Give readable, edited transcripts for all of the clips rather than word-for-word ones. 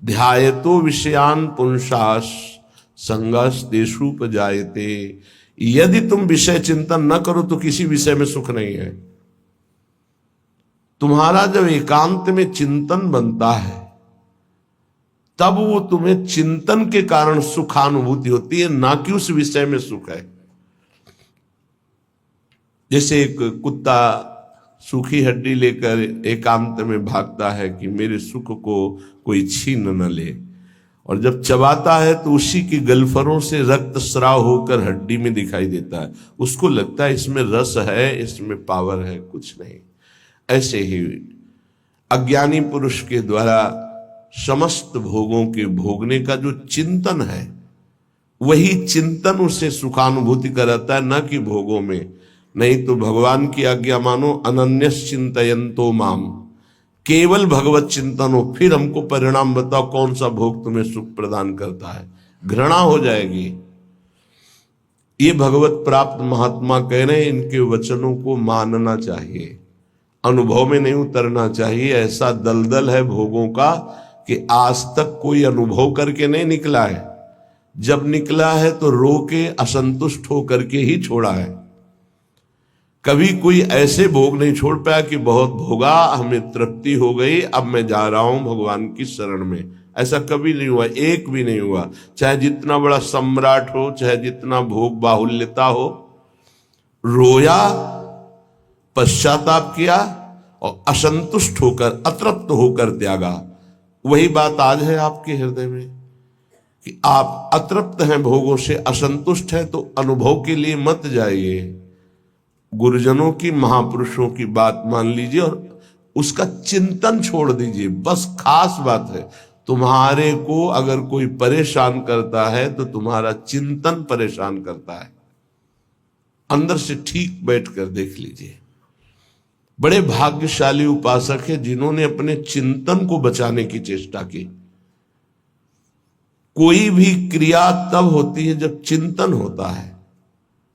ध्यायतो विषयान पुंसास संगस तेषुपजायते। यदि तुम विषय चिंतन न करो तो किसी विषय में सुख नहीं है। तुम्हारा जब एकांत में चिंतन बनता है तब वो तुम्हें चिंतन के कारण सुखानुभूति होती है, ना कि उस विषय में सुख है। जैसे एक कुत्ता सूखी हड्डी लेकर एकांत में भागता है कि मेरे सुख को कोई छीन न ले, और जब चबाता है तो उसी की गलफरों से रक्त स्राव होकर हड्डी में दिखाई देता है। उसको लगता है इसमें रस है, इसमें पावर है, कुछ नहीं। ऐसे ही अज्ञानी पुरुष के द्वारा समस्त भोगों के भोगने का जो चिंतन है, वही चिंतन उसे सुखानुभूति कराता है, न कि भोगों में। नहीं तो भगवान की आज्ञा मानो, अनन्यस चिंतयन्तो माम, केवल भगवत चिंतन हो, फिर हमको परिणाम बताओ कौन सा भोग तुम्हें सुख प्रदान करता है। घृणा हो जाएगी। ये भगवत प्राप्त महात्मा कह रहे हैं, इनके वचनों को मानना चाहिए, अनुभव में नहीं उतरना चाहिए। ऐसा दलदल है भोगों का कि आज तक कोई अनुभव करके नहीं निकला है। जब निकला है तो रो के असंतुष्ट होकर के ही छोड़ा है। कभी कोई ऐसे भोग नहीं छोड़ पाया कि बहुत भोगा, हमें तृप्ति हो गई, अब मैं जा रहा हूं भगवान की शरण में। ऐसा कभी नहीं हुआ, एक भी नहीं हुआ। चाहे जितना बड़ा सम्राट हो, चाहे जितना भोग बाहुल्यता हो, रोया, पश्चाताप किया और असंतुष्ट होकर, अतृप्त होकर त्यागा। वही बात आज है आपके हृदय में कि आप अतृप्त हैं, भोगों से असंतुष्ट हैं, तो अनुभव के लिए मत जाइए। गुरुजनों की, महापुरुषों की बात मान लीजिए और उसका चिंतन छोड़ दीजिए। बस खास बात है, तुम्हारे को अगर कोई परेशान करता है तो तुम्हारा चिंतन परेशान करता है। अंदर से ठीक बैठकर देख लीजिए। बड़े भाग्यशाली उपासक है जिन्होंने अपने चिंतन को बचाने की चेष्टा की। कोई भी क्रिया तब होती है जब चिंतन होता है।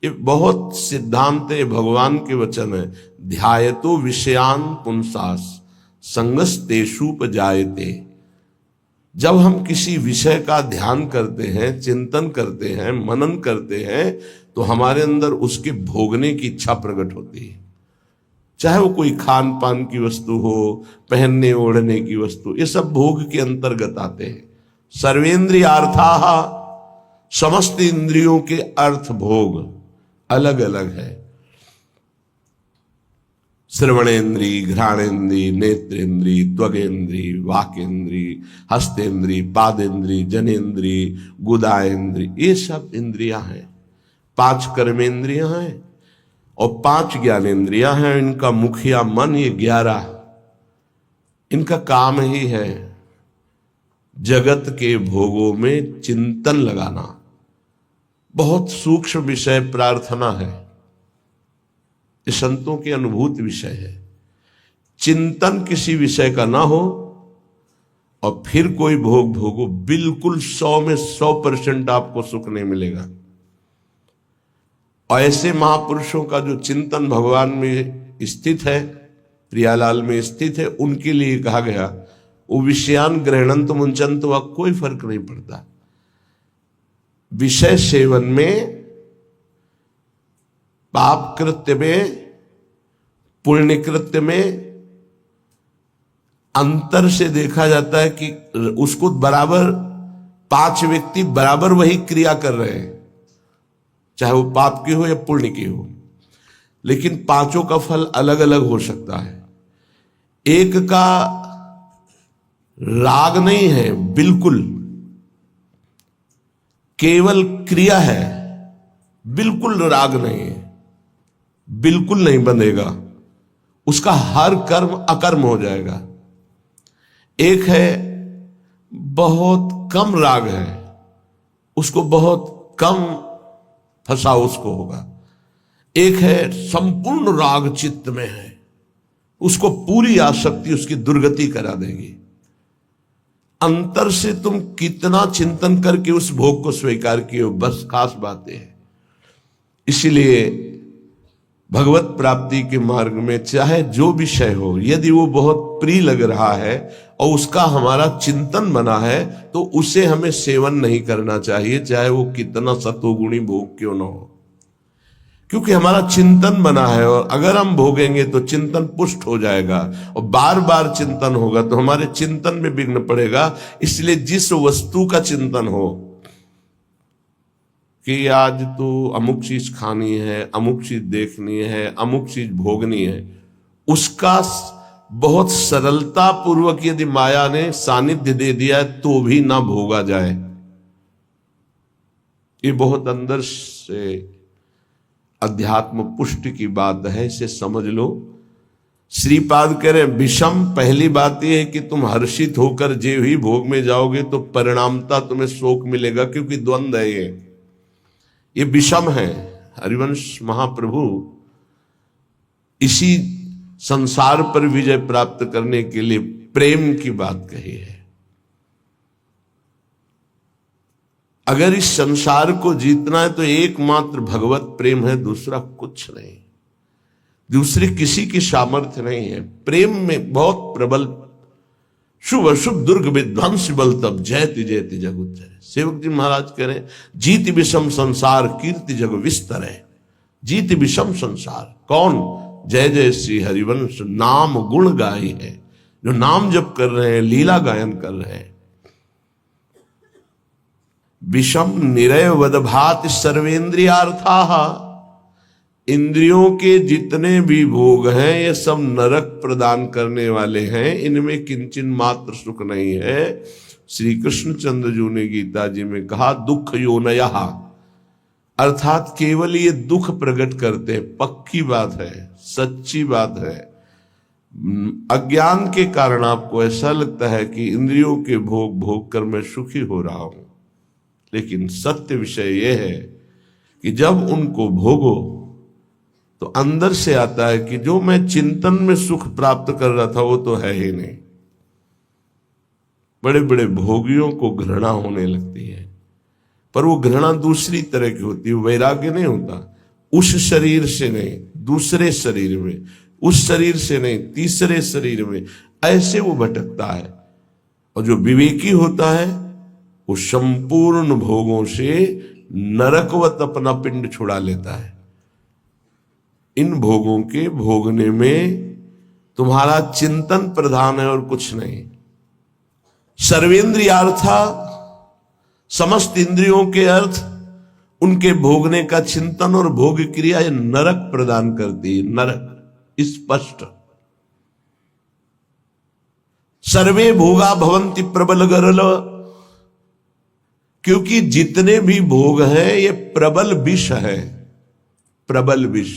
ये बहुत सिद्धांत है, भगवान के वचन है। ध्यायतो विषयान पुंसास संगस तेषुपजायते। जब हम किसी विषय का ध्यान करते हैं, चिंतन करते हैं, मनन करते हैं, तो हमारे अंदर उसके भोगने की इच्छा प्रकट होती है। चाहे वो कोई खान पान की वस्तु हो, पहनने ओढ़ने की वस्तु, ये सब भोग के अंतर्गत आते हैं। सर्वेंद्रियार्थाः, समस्त इंद्रियों के अर्थ भोग अलग अलग है। श्रवणेन्द्री, घ्राणेन्द्री, नेत्रेन्द्री, त्वगेन्द्री, वाकेन्द्री, हस्तेन्द्री, पादेन्द्री, जनेन्द्री, गुदाएन्द्री, ये सब इंद्रियां हैं। 5 कर्मेंद्रियां हैं और 5 ज्ञानेन्द्रियां हैं। इनका मुखिया मन, ये 11, इनका काम ही है जगत के भोगों में चिंतन लगाना। बहुत सूक्ष्म विषय प्रार्थना है, ये संतों की अनुभूत विषय है। चिंतन किसी विषय का ना हो और फिर कोई भोग भोगो, बिल्कुल 100 में 100% आपको सुख नहीं मिलेगा। और ऐसे महापुरुषों का जो चिंतन भगवान में स्थित है, प्रियालाल में स्थित है, उनके लिए कहा गया वो विषयान गृह्णन्त मुंचन्त, वह कोई फर्क नहीं पड़ता। विषय सेवन में, पाप कृत्य में, पुण्य कृत्य में अंतर से देखा जाता है कि उसको बराबर 5 व्यक्ति बराबर वही क्रिया कर रहे हैं, चाहे वो पाप की हो या पुण्य की हो, लेकिन 5 का फल अलग अलग हो सकता है। एक का राग नहीं है, बिल्कुल केवल क्रिया है, बिल्कुल राग नहीं है, बिल्कुल नहीं बनेगा, उसका हर कर्म अकर्म हो जाएगा। एक है बहुत कम राग है, उसको बहुत कम फसाओ उसको होगा। एक है संपूर्ण राग चित्त में है, उसको पूरी आसक्ति उसकी दुर्गति करा देगी। अंतर से तुम कितना चिंतन करके उस भोग को स्वीकार किए हो, बस खास बातें हैं। इसीलिए भगवत प्राप्ति के मार्ग में चाहे जो विषय हो, यदि वो बहुत प्रिय लग रहा है, और उसका हमारा चिंतन बना है, तो उसे हमें सेवन नहीं करना चाहिए, चाहे वो कितना सतोगुणी भोग क्यों ना हो, क्योंकि हमारा चिंतन बना है। और अगर हम भोगेंगे तो चिंतन पुष्ट हो जाएगा, और बार बार चिंतन होगा तो हमारे चिंतन में विघ्न पड़ेगा। इसलिए जिस वस्तु का चिंतन हो कि आज तो अमुक चीज खानी है, अमुक चीज देखनी है, अमुक चीज भोगनी है, उसका बहुत सरलता पूर्वक यदि माया ने सानिध्य दे दिया है तो भी ना भोगा जाए, ये बहुत अंदर से अध्यात्म पुष्टि की बात है, इसे समझ लो। श्रीपाद कह रहे विषम, पहली बात यह है कि तुम हर्षित होकर जे ही भोग में जाओगे तो परिणामता तुम्हें शोक मिलेगा, क्योंकि द्वंद्व है, ये विषम है। हरिवंश महाप्रभु इसी संसार पर विजय प्राप्त करने के लिए प्रेम की बात कही है। अगर इस संसार को जीतना है तो एकमात्र भगवत प्रेम है, दूसरा कुछ नहीं, दूसरी किसी की सामर्थ्य नहीं है। प्रेम में बहुत प्रबल शुभ अशुभ दुर्ग विध्वंस बल तब जयति जयति जग उच्चरे। सेवक जी महाराज कह रहे जीति विषम संसार कीर्ति जग विस्तर है। जीति विषम संसार कौन? जय जय श्री हरिवंश नाम गुण गाई है, जो नाम जप कर रहे हैं, लीला गायन कर रहे हैं। विषम निरय वदभात सर्वेन्द्रियार्थाः, इंद्रियों के जितने भी भोग हैं ये सब नरक प्रदान करने वाले हैं, इनमें किंचन मात्र सुख नहीं है। श्री कृष्णचंद्र जी ने गीता जी में कहा दुख योनयः, अर्थात केवल ये दुख प्रकट करते हैं। पक्की बात है, सच्ची बात है। अज्ञान के कारण आपको ऐसा लगता है कि इंद्रियों के भोग भोग कर मैं सुखी हो रहा हूं, लेकिन सत्य विषय यह है कि जब उनको भोगो तो अंदर से आता है कि जो मैं चिंतन में सुख प्राप्त कर रहा था वो तो है ही नहीं। बड़े बड़े भोगियों को घृणा होने लगती है, पर वो घृणा दूसरी तरह की होती है, वैराग्य नहीं होता। उस शरीर से नहीं, दूसरे शरीर में, उस शरीर से नहीं, तीसरे शरीर में, ऐसे वो भटकता है। और जो विवेकी होता है वो संपूर्ण भोगों से नरकवत अपना पिंड छुड़ा लेता है। इन भोगों के भोगने में तुम्हारा चिंतन प्रधान है और कुछ नहीं। सर्वेंद्रियार्था, समस्त इंद्रियों के अर्थ, उनके भोगने का चिंतन और भोग क्रिया ये नरक प्रदान करती है, नरक स्पष्ट। सर्वे भोगा भवंति प्रबल गरल, क्योंकि जितने भी भोग हैं ये प्रबल विष है। प्रबल विष,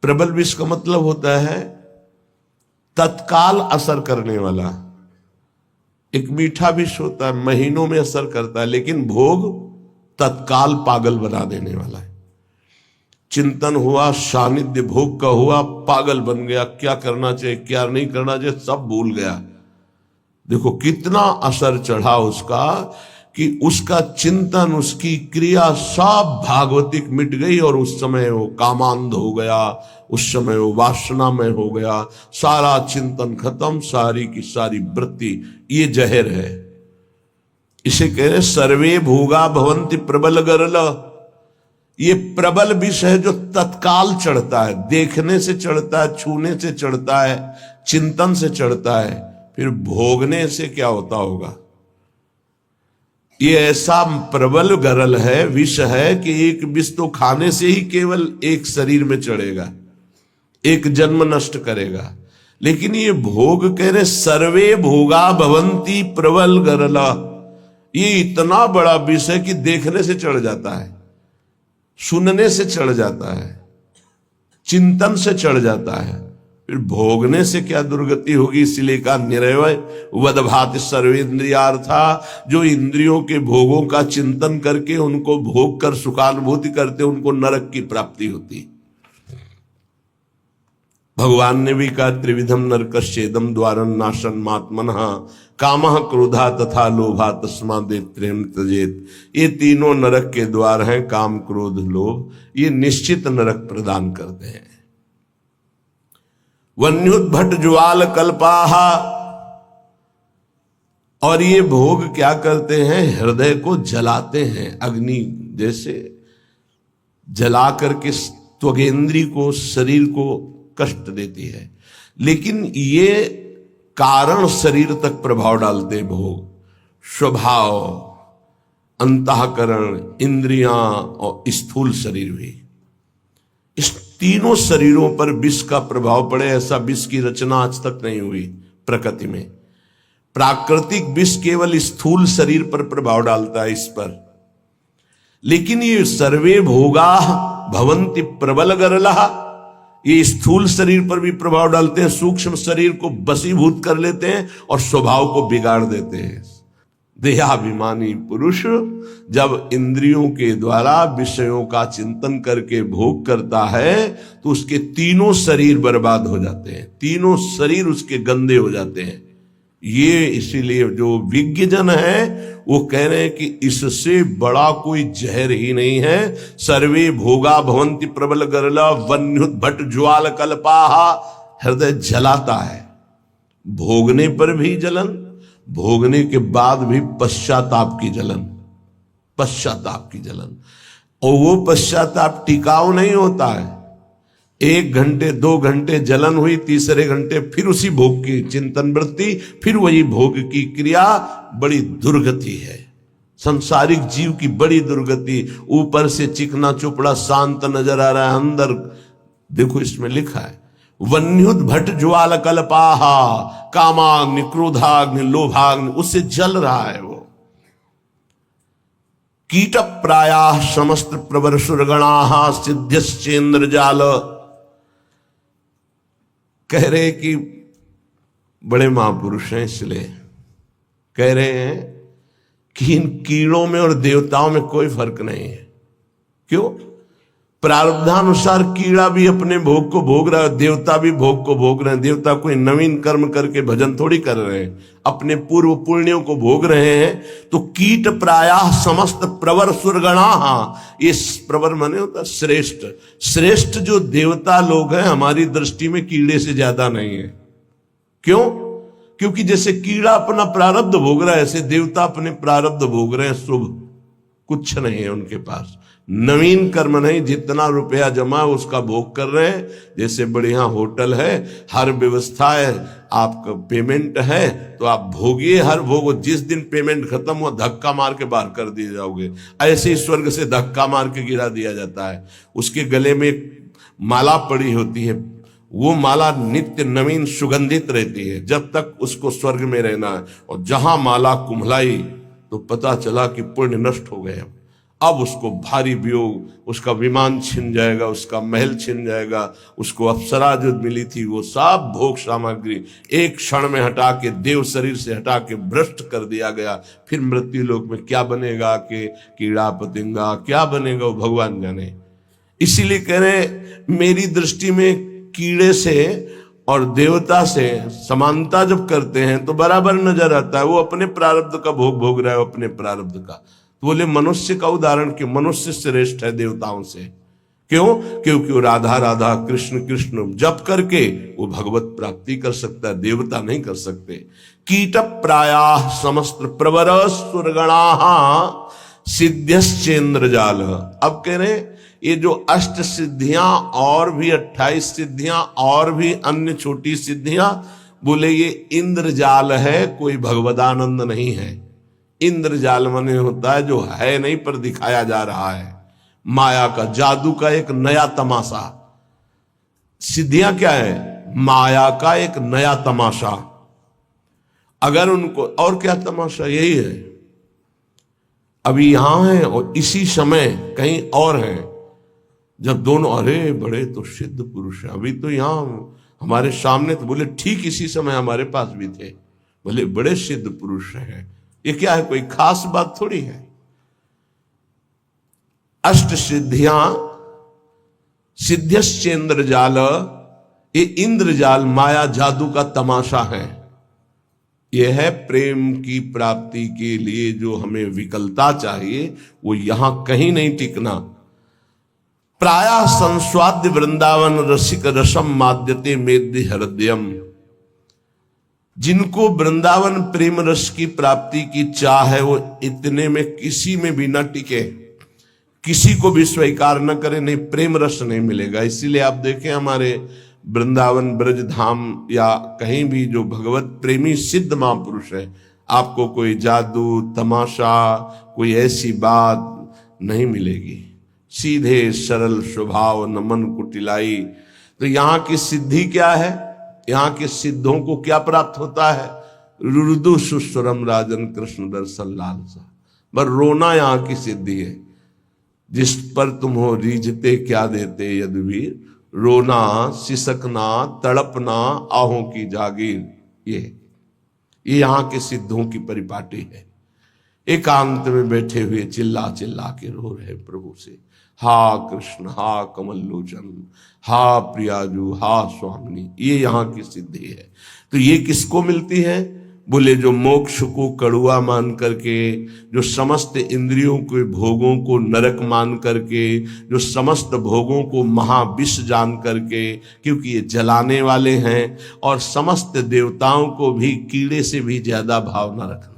प्रबल विष का मतलब होता है तत्काल असर करने वाला। एक मीठा विष होता है, महीनों में असर करता है, लेकिन भोग तत्काल पागल बना देने वाला है। चिंतन हुआ, सानिध्य भोग का हुआ, पागल बन गया, क्या करना चाहिए क्या नहीं करना चाहिए सब भूल गया। देखो कितना असर चढ़ा उसका, कि उसका चिंतन, उसकी क्रिया सब भागवतिक मिट गई, और उस समय वो कामांध हो गया, उस समय वो वासना में हो गया, सारा चिंतन खत्म, सारी की सारी वृत्ति। ये जहर है, इसे कह रहे सर्वे भोगा भवंति प्रबल गरल। ये प्रबल विष है जो तत्काल चढ़ता है, देखने से चढ़ता है, छूने से चढ़ता है, चिंतन से चढ़ता है, फिर भोगने से क्या होता होगा। ये ऐसा प्रबल गरल है, विष है, कि एक विष तो खाने से ही केवल एक शरीर में चढ़ेगा, एक जन्म नष्ट करेगा। लेकिन ये भोग कह रहे सर्वे भोगा भवंती प्रबल गरला, ये इतना बड़ा विष है कि देखने से चढ़ जाता है, सुनने से चढ़ जाता है, चिंतन से चढ़ जाता है, फिर भोगने से क्या दुर्गति होगी। इसलिए कहा निरवय वदभात सर्वेन्द्रियार्था, जो इंद्रियों के भोगों का चिंतन करके उनको भोग कर सुखानुभूति करते उनको नरक की प्राप्ति होती। भगवान ने भी कहा त्रिविधम नरकश्चेदम द्वारं नाशन मात्मनः कामः क्रोधा तथा लोभा तस्मादेत्रेम त्यजेत। ये तीनों नरक के द्वार हैं, काम क्रोध लोभ, ये निश्चित नरक प्रदान करते हैं। वन्युद्भट ज्वाल कल्पाहा, और ये भोग क्या करते हैं, हृदय को जलाते हैं, अग्नि जैसे जला करके त्वगेंद्री को, शरीर को कष्ट देती है। लेकिन ये कारण शरीर तक प्रभाव डालते हैं भोग, स्वभाव, अंतःकरण, इंद्रियां और स्थूल शरीर भी। इस तीनों शरीरों पर विष का प्रभाव पड़े, ऐसा विष की रचना आज तक नहीं हुई प्रकृति में। प्राकृतिक विष केवल स्थूल शरीर पर प्रभाव डालता है, इस पर। लेकिन ये सर्वे भोगा भवंति प्रबल गरला, ये स्थूल शरीर पर भी प्रभाव डालते हैं, सूक्ष्म शरीर को बसीभूत कर लेते हैं और स्वभाव को बिगाड़ देते हैं। देहाभिमानी पुरुष जब इंद्रियों के द्वारा विषयों का चिंतन करके भोग करता है तो उसके तीनों शरीर बर्बाद हो जाते हैं, तीनों शरीर उसके गंदे हो जाते हैं। ये इसीलिए जो विज्ञजन है वो कह रहे हैं कि इससे बड़ा कोई जहर ही नहीं है। सर्वे भोगा भवंति प्रबल गरला वन्युत भट ज्वाल कल्पाहा, हृदय जलाता है, भोगने पर भी जलन, भोगने के बाद भी पश्चाताप की जलन, पश्चाताप की जलन। और वो पश्चाताप टिकाऊ नहीं होता है। 1 घंटे 2 घंटे जलन हुई, तीसरे घंटे फिर उसी भोग की चिंतन वृत्ति, फिर वही भोग की क्रिया। बड़ी दुर्गति है संसारिक जीव की, बड़ी दुर्गति। ऊपर से चिकना चुपड़ा शांत नजर आ रहा है, अंदर देखो इसमें लिखा है वन्युत भट ज्वाल कल्पाहा, कामाग्नि, क्रोधाग्नि, लोभाग्नि, उससे जल रहा है वो। कीट प्राया समस्त प्रवर सुरगणा सिद्ध्यश्चेन्द्र जाल, कह रहे कि बड़े महापुरुष हैं, इसलिए कह रहे हैं कि इन कीड़ों में और देवताओं में कोई फर्क नहीं है। क्यों? प्रारब्धानुसार कीड़ा भी अपने भोग को भोग रहा है, देवता भी भोग को भोग रहे हैं। देवता कोई नवीन कर्म करके भजन थोड़ी कर रहे हैं, अपने पूर्व पुण्यों को भोग रहे हैं। तो कीट प्रायः समस्त प्रवर सुरगणा, ये प्रवर माने होता श्रेष्ठ, श्रेष्ठ जो देवता लोग हैं हमारी दृष्टि में कीड़े से ज्यादा नहीं है। क्यों? क्योंकि जैसे कीड़ा अपना प्रारब्ध भोग रहा है, ऐसे देवता अपने प्रारब्ध भोग रहे हैं। शुभ कुछ नहीं है उनके पास, नवीन कर्म नहीं, जितना रुपया जमा उसका भोग कर रहे हैं। जैसे बढ़िया होटल है, हर व्यवस्था है, आपका पेमेंट है तो आप भोगिए हर भोग। जिस दिन पेमेंट खत्म हुआ धक्का मार के बाहर कर दिए जाओगे। ऐसे ही स्वर्ग से धक्का मार के गिरा दिया जाता है। उसके गले में माला पड़ी होती है, वो माला नित्य नवीन सुगंधित रहती है जब तक उसको स्वर्ग में रहना है। और जहां माला कुम्हलाई तो पता चला कि पुण्य नष्ट हो गए। अब उसको भारी वियोग, उसका विमान छिन जाएगा, उसका महल छिन जाएगा, उसको अप्सरा जो मिली थी वो सब भोग सामग्री एक क्षण में हटा के, देव शरीर से हटा के भ्रष्ट कर दिया गया। फिर मृत्यु लोक में क्या बनेगा कि कीड़ा पतिंगा क्या बनेगा वो भगवान जाने। इसीलिए कह रहे मेरी दृष्टि में कीड़े से और देवता से समानता जब करते हैं तो बराबर नजर आता है। वो अपने प्रारब्ध का भोग भोग रहा है, अपने प्रारब्ध का। तो बोले मनुष्य का उदाहरण क्यों? मनुष्य श्रेष्ठ है देवताओं से। क्यों? क्योंकि वो राधा राधा कृष्ण कृष्ण जप करके वो भगवत प्राप्ति कर सकता है, देवता नहीं कर सकते। कीट प्रायाः समस्त प्रवर सुरगणा सिद्ध्यश्चेन्द्र जाल। अब कह रहे ये जो अष्ट सिद्धियां और भी 28 सिद्धियां और भी अन्य छोटी सिद्धियां, बोले ये इंद्रजाल है, कोई भगवदानंद नहीं है। इंद्रजाल माने होता है जो है नहीं पर दिखाया जा रहा है, माया का, जादू का एक नया तमाशा। सिद्धियां क्या है? माया का एक नया तमाशा। अगर उनको और क्या तमाशा, यही है अभी यहां है और इसी समय कहीं और है। जब दोनों अरे बड़े तो सिद्ध पुरुष है, अभी तो यहां हमारे सामने, तो बोले ठीक इसी समय हमारे पास भी थे, बोले बड़े सिद्ध पुरुष हैं। ये क्या है? कोई खास बात थोड़ी है। अष्ट सिद्धियां सिद्ध्यश्चेन्द्र जाल, ये इंद्रजाल माया जादू का तमाशा है। यह है प्रेम की प्राप्ति के लिए जो हमें विकलता चाहिए वो यहां कहीं नहीं टिकना। प्रायः संस्वाद्य वृंदावन रसिक रसम माद्यते मेद्य हृदयम। जिनको वृंदावन प्रेम रस की प्राप्ति की चाह है वो इतने में किसी में भी न टिके, किसी को भी स्वीकार न करे, नहीं प्रेम रस नहीं मिलेगा। इसीलिए आप देखें हमारे वृंदावन ब्रज धाम या कहीं भी जो भगवत प्रेमी सिद्ध महापुरुष है, आपको कोई जादू तमाशा कोई ऐसी बात नहीं मिलेगी। सीधे सरल स्वभाव, नमन कुटिलाई। तो यहाँ की सिद्धि क्या है? यहाँ के सिद्धों को क्या प्राप्त होता है? रुदु सुस्वरम राजन कृष्ण दर्शन लालसा। पर रोना यहाँ की सिद्धि है। जिस पर तुम हो रीझते क्या देते यदुवीर, रोना सिसकना तड़पना आहों की जागीर। ये यहाँ के सिद्धों की परिपाटी है। एकांत में बैठे हुए चिल्ला चिल्ला के रो रहे प्रभु से, हा कृष्ण, हा कमल लोचन, हा प्रियाजू, हा स्वामिनी। ये यहाँ की सिद्धि है। तो ये किसको मिलती है? बोले जो मोक्ष को कड़ुआ मान करके, जो समस्त इंद्रियों के भोगों को नरक मान करके, जो समस्त भोगों को महाविष जान करके, क्योंकि ये जलाने वाले हैं, और समस्त देवताओं को भी कीड़े से भी ज्यादा भाव न रखना।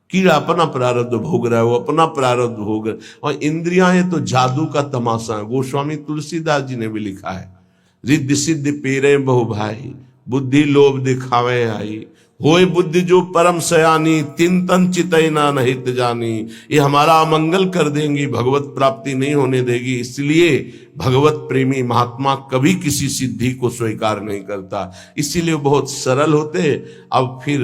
कीड़ा अपना प्रारब्ध भोग रहा है, वो अपना प्रारब्ध भोग रहा है। और इंद्रियां ये तो जादू का तमाशा है। गोस्वामी तुलसीदास जी ने भी लिखा है, रिद्धि सिद्धि पेरे बहु भाई, बुद्धि लोभ दिखावे आई, होए बुद्धि जो परम सयानी, तिन तन चितैना नहित जानी। ये हमारा अमंगल कर देंगी, भगवत प्राप्ति नहीं होने देगी। इसलिए भगवत प्रेमी महात्मा कभी किसी सिद्धि को स्वीकार नहीं करता। इसीलिए बहुत सरल होते। अब फिर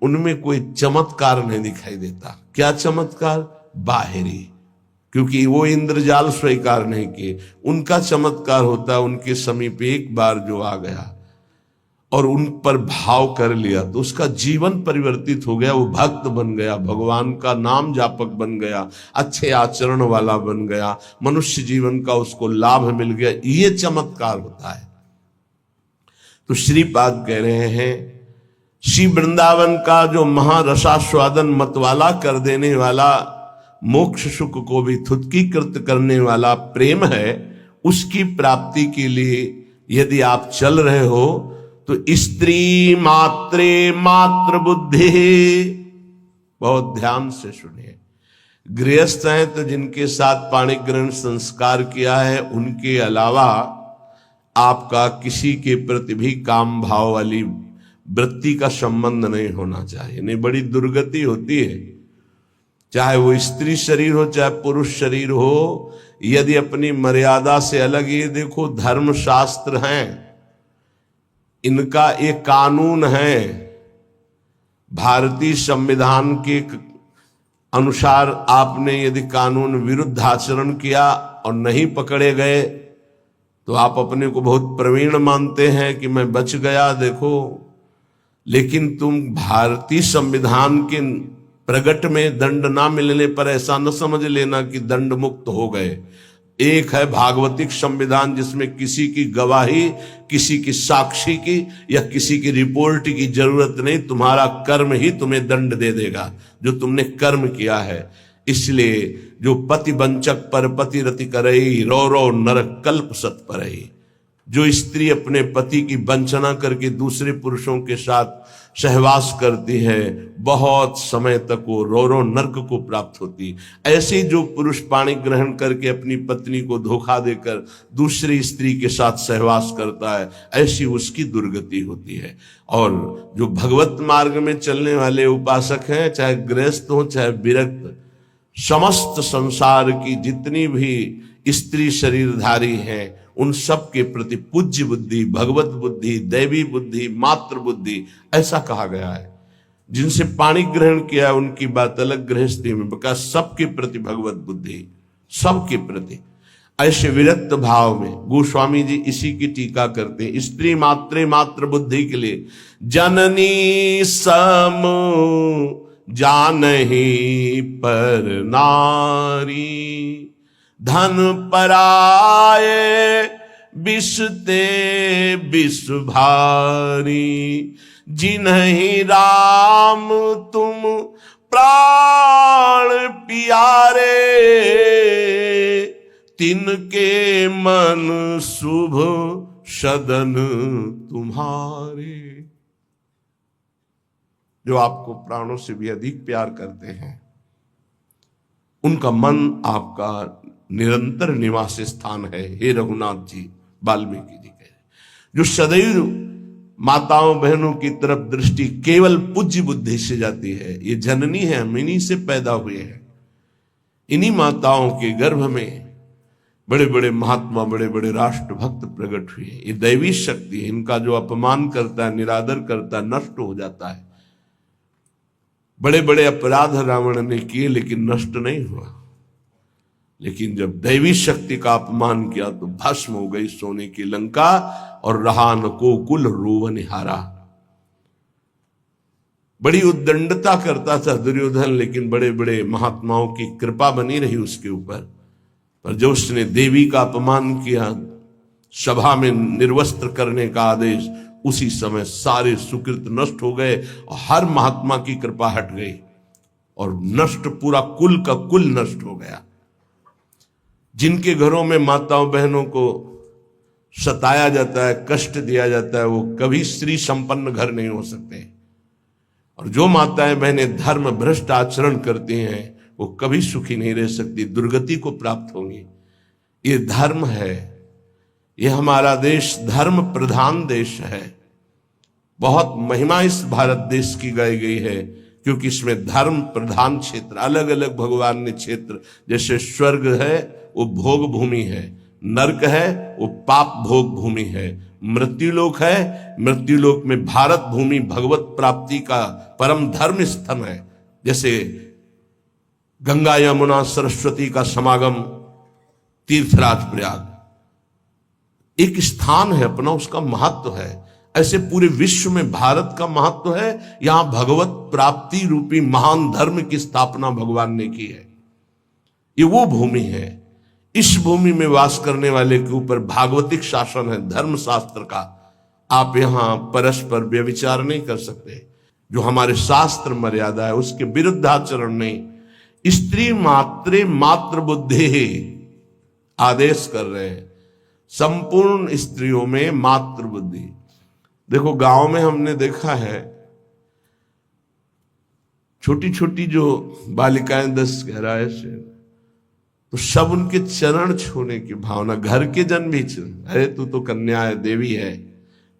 उनमें कोई चमत्कार नहीं दिखाई देता। क्या चमत्कार? बाहरी, क्योंकि वो इंद्रजाल स्वीकार नहीं किए। उनका चमत्कार होता उनके समीप एक बार जो आ गया और उन पर भाव कर लिया तो उसका जीवन परिवर्तित हो गया, वो भक्त बन गया, भगवान का नाम जापक बन गया, अच्छे आचरण वाला बन गया, मनुष्य जीवन का उसको लाभ मिल गया। ये चमत्कार होता है। तो श्रीपाद कह रहे हैं, श्री वृंदावन का जो महारसास्वादन मतवाला कर देने वाला, मोक्ष सुख को भी थुत्कीकृत करने वाला प्रेम है, उसकी प्राप्ति के लिए यदि आप चल रहे हो तो स्त्री मात्रे मात्र बुद्धि। बहुत ध्यान से सुनिए। गृहस्थ हैं तो जिनके साथ पाणी ग्रहण संस्कार किया है, उनके अलावा आपका किसी के प्रति भी काम भाव वाली वृत्ति का संबंध नहीं होना चाहिए। नहीं, बड़ी दुर्गति होती है। चाहे वो स्त्री शरीर हो चाहे पुरुष शरीर हो, यदि अपनी मर्यादा से अलग, ये देखो धर्म शास्त्र हैं, इनका एक कानून है। भारतीय संविधान के अनुसार आपने यदि कानून विरुद्ध आचरण किया और नहीं पकड़े गए तो आप अपने को बहुत प्रवीण मानते हैं कि मैं बच गया, देखो। लेकिन तुम भारतीय संविधान के प्रगट में दंड ना मिलने पर ऐसा न समझ लेना कि दंड मुक्त हो गए। एक है भागवतिक संविधान, जिसमें किसी की गवाही, किसी की साक्षी की या किसी की रिपोर्ट की जरूरत नहीं, तुम्हारा कर्म ही तुम्हें दंड दे देगा जो तुमने कर्म किया है। इसलिए जो पति वंचक पर पति रति करई, रो रो नरक कल्प सत परई। जो स्त्री अपने पति की वंचना करके दूसरे पुरुषों के साथ सहवास करती है, बहुत समय तक वो रो रो नरक को प्राप्त होती। ऐसे जो पुरुष पाणी ग्रहण करके अपनी पत्नी को धोखा देकर दूसरी स्त्री के साथ सहवास करता है, ऐसी उसकी दुर्गति होती है। और जो भगवत मार्ग में चलने वाले उपासक हैं, चाहे गृहस्थ हो चाहे विरक्त, समस्त संसार की जितनी भी स्त्री शरीरधारी हैं, उन सब के प्रति पूज्य बुद्धि, भगवत बुद्धि, दैवी बुद्धि, मातृ बुद्धि, ऐसा कहा गया है। जिनसे पाणी ग्रहण किया उनकी बात अलग, गृहस्थी में बका सबके प्रति भगवत बुद्धि, सबके प्रति। ऐसे विरक्त भाव में गोस्वामी जी इसी की टीका करते हैं। स्त्री मात्रे मातृ बुद्धि के लिए जननी सम जानहि पर नारी, धन पराये बिसते बिस भारी, जिन्हि राम तुम प्राण प्यारे, तिनके मन शुभ सदन तुम्हारे। जो आपको प्राणों से भी अधिक प्यार करते हैं, उनका मन आपका निरंतर निवास स्थान है। हे रघुनाथ जी, वाल्मीकि जी कह रहे, जो सदैव माताओं बहनों की तरफ दृष्टि केवल पूज्य बुद्धि से जाती है। ये जननी है, हम इन्हीं से पैदा हुए हैं। इन्हीं माताओं के गर्भ में बड़े बड़े महात्मा, बड़े बड़े राष्ट्र भक्त प्रकट हुए। ये दैवी शक्ति है। इनका जो अपमान करता है, निरादर करता है, नष्ट हो जाता है। बड़े बड़े अपराध रावण ने किए लेकिन नष्ट नहीं हुआ। लेकिन जब दैवी शक्ति का अपमान किया तो भस्म हो गई सोने की लंका, और रहा न को कुल रोवन हारा। बड़ी उद्दंडता करता था दुर्योधन, लेकिन बड़े बड़े महात्माओं की कृपा बनी रही उसके ऊपर। पर जो उसने देवी का अपमान किया, सभा में निर्वस्त्र करने का आदेश, उसी समय सारे सुकृत नष्ट हो गए और हर महात्मा की कृपा हट गई और नष्ट, पूरा कुल का कुल नष्ट हो गया। जिनके घरों में माताओं बहनों को सताया जाता है, कष्ट दिया जाता है, वो कभी स्त्री संपन्न घर नहीं हो सकते। और जो माताएं बहनें धर्म भ्रष्ट आचरण करती हैं, वो कभी सुखी नहीं रह सकती, दुर्गति को प्राप्त होंगी। ये धर्म है, ये हमारा देश धर्म प्रधान देश है। बहुत महिमा इस भारत देश की गाई गई है, क्योंकि इसमें धर्म प्रधान क्षेत्र, अलग अलग भगवान ने क्षेत्र, जैसे स्वर्ग है वो भोग भूमि है, नरक है वो पाप भोग भूमि है, मृत्युलोक है, मृत्युलोक में भारत भूमि भगवत प्राप्ति का परम धर्म स्थल है। जैसे गंगा यमुना सरस्वती का समागम तीर्थराज प्रयाग एक स्थान है अपना, उसका महत्व है। ऐसे पूरे विश्व में भारत का महत्व है। यहां भगवत प्राप्ति रूपी महान धर्म की स्थापना भगवान ने की है। ये वो भूमि है। इस भूमि में वास करने वाले के ऊपर भागवतिक शासन है, धर्म शास्त्र का। आप यहां परस्पर व्यभिचार नहीं कर सकते। जो हमारे शास्त्र मर्यादा है उसके विरुद्ध आचरण नहीं। स्त्री मात्रे मात्र बुद्धि आदेश कर रहे हैं, संपूर्ण स्त्रियों में मात्र बुद्धि। देखो गांव में हमने देखा है, छोटी छोटी जो बालिकाएं 10-11 से, तो सब उनके चरण छूने की भावना, घर के जन भी, अरे तू तो कन्या है, देवी है,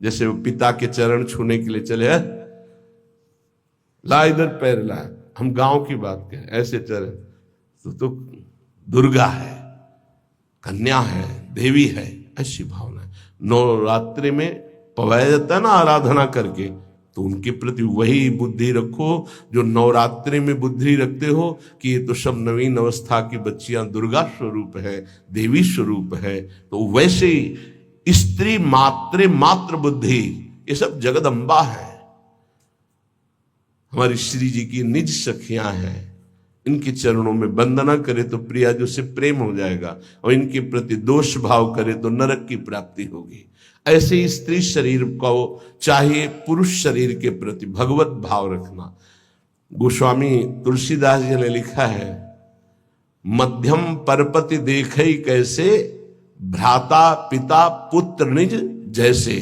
जैसे वो पिता के चरण छूने के लिए चले, है ला इधर पैर ला, हम गांव की बात करें, ऐसे चरण तो दुर्गा है, कन्या है, देवी है, ऐसी भावना है। नवरात्रि में पवाया जाता है ना आराधना करके, तो उनके प्रति वही बुद्धि रखो जो नवरात्रि में बुद्धि रखते हो कि ये तो सब नवीन अवस्था की बच्चियां दुर्गा स्वरूप है, देवी स्वरूप है। तो वैसे ही स्त्री मात्रे मात्र बुद्धि, ये सब जगदम्बा है, हमारी श्री जी की निज सखियां हैं। इनके चरणों में वंदना करे तो प्रिया जो से प्रेम हो जाएगा, और इनके प्रति दोष भाव करे तो नरक की प्राप्ति होगी। ऐसे ही स्त्री शरीर को चाहिए पुरुष शरीर के प्रति भगवत भाव रखना। गोस्वामी तुलसीदास जी ने लिखा है, मध्यम परपति देखई कैसे, भ्राता पिता पुत्र निज जैसे।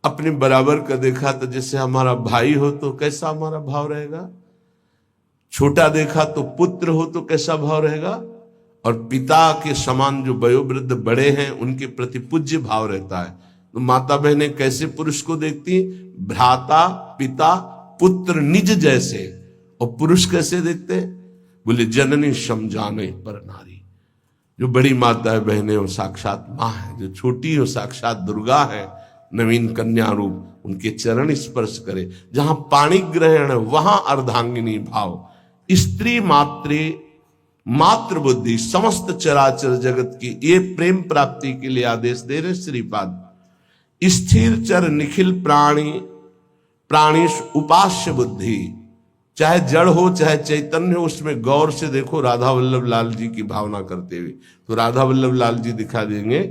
अपने बराबर का देखा तो जैसे हमारा भाई हो तो कैसा हमारा भाव रहेगा, छोटा देखा तो पुत्र हो तो कैसा भाव रहेगा, और पिता के समान जो वयोवृद्ध बड़े हैं उनके प्रति पूज्य भाव रहता है। तो माता बहनें कैसे पुरुष को देखती, भ्राता पिता पुत्र निज जैसे। और पुरुष कैसे देखते, बोले जननी समझाने पर नारी। जो बड़ी माता है बहनें वो साक्षात माँ है, जो छोटी हो साक्षात दुर्गा है, नवीन कन्या रूप। उनके चरण स्पर्श करे, जहां पाणी ग्रहण है वहां अर्धांगिनी भाव। स्त्री मात्रे मात्र बुद्धि, समस्त चराचर जगत की ये प्रेम प्राप्ति के लिए आदेश दे रहे श्रीपाद। स्थिर चर निखिल प्राणी प्राणीश उपास्य बुद्धि, चाहे जड़ हो चाहे चैतन्य हो, उसमें गौर से देखो। राधा वल्लभ लाल जी की भावना करते हुए, तो राधा वल्लभ लाल जी दिखा देंगे,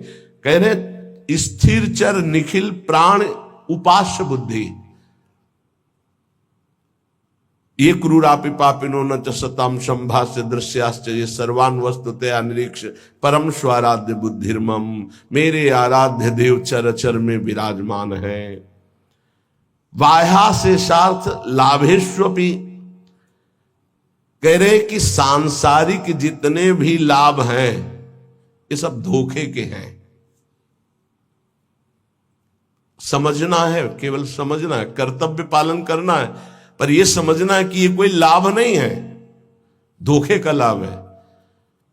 कह रहे स्थिर चर निखिल प्राण उपास्य बुद्धि। ये क्रूरापि पापिनो न च सताम संभाष्य दृश्याश्च ये सर्वान वस्तुतया निरीक्ष परम स्वाराध्य बुद्धिर्मम। मेरे आराध्य देव चर चर में विराजमान है। बाह्या से सार्थ लाभेष्वपि, कह रहे कि सांसारिक जितने भी लाभ हैं ये सब धोखे के हैं। समझना है, केवल समझना है, कर्तव्य पालन करना है, पर यह समझना है कि ये कोई लाभ नहीं है, धोखे का लाभ है।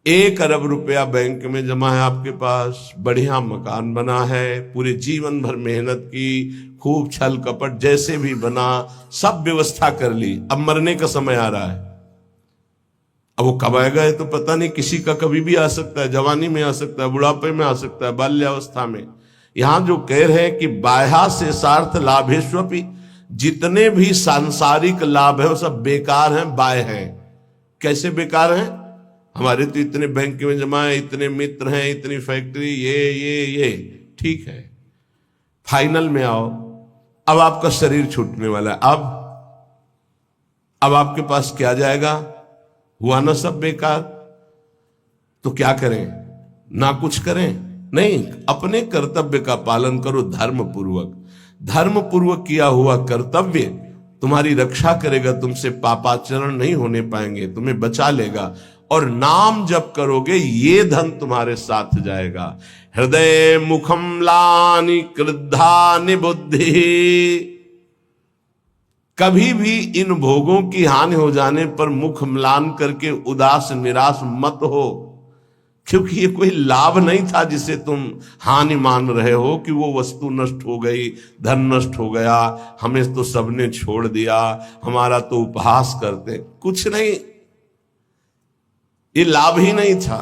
1 अरब रुपया बैंक में जमा है आपके पास, बढ़िया मकान बना है, पूरे जीवन भर मेहनत की, खूब छल कपट जैसे भी बना, सब व्यवस्था कर ली, अब मरने का समय आ रहा है। अब वो कब आएगा ये तो पता नहीं, किसी का कभी भी आ सकता है, जवानी में आ सकता है, बुढ़ापे में आ सकता है, बाल्यावस्था में। यहां जो कह रहे हैं कि बाह्या से सार्थ लाभेष्वपि, जितने भी सांसारिक लाभ है वो सब बेकार हैं, बाह्य हैं। कैसे बेकार हैं? हमारे तो इतने बैंक में जमा है, इतने मित्र हैं, इतनी फैक्ट्री, ये ठीक है। फाइनल में आओ, अब आपका शरीर छूटने वाला है, अब आपके पास क्या जाएगा? हुआ ना सब बेकार। तो क्या करें? ना कुछ करें? नहीं, अपने कर्तव्य का पालन करो धर्म पूर्वक। धर्म पूर्वक किया हुआ कर्तव्य तुम्हारी रक्षा करेगा, तुमसे पापाचरण नहीं होने पाएंगे, तुम्हें बचा लेगा। और नाम जप करोगे ये धन तुम्हारे साथ जाएगा। हृदय मुखम लानि क्रुद्धानि बुद्धि, कभी भी इन भोगों की हानि हो जाने पर मुख म्लान करके उदास निराश मत हो, क्योंकि ये कोई लाभ नहीं था जिसे तुम हानि मान रहे हो कि वो वस्तु नष्ट हो गई, धन नष्ट हो गया, हमें तो सबने छोड़ दिया, हमारा तो उपहास करते। कुछ नहीं, ये लाभ ही नहीं था।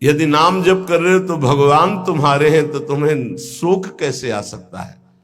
यदि नाम जप कर रहे हो तो भगवान तुम्हारे हैं, तो तुम्हें शोक कैसे आ सकता है?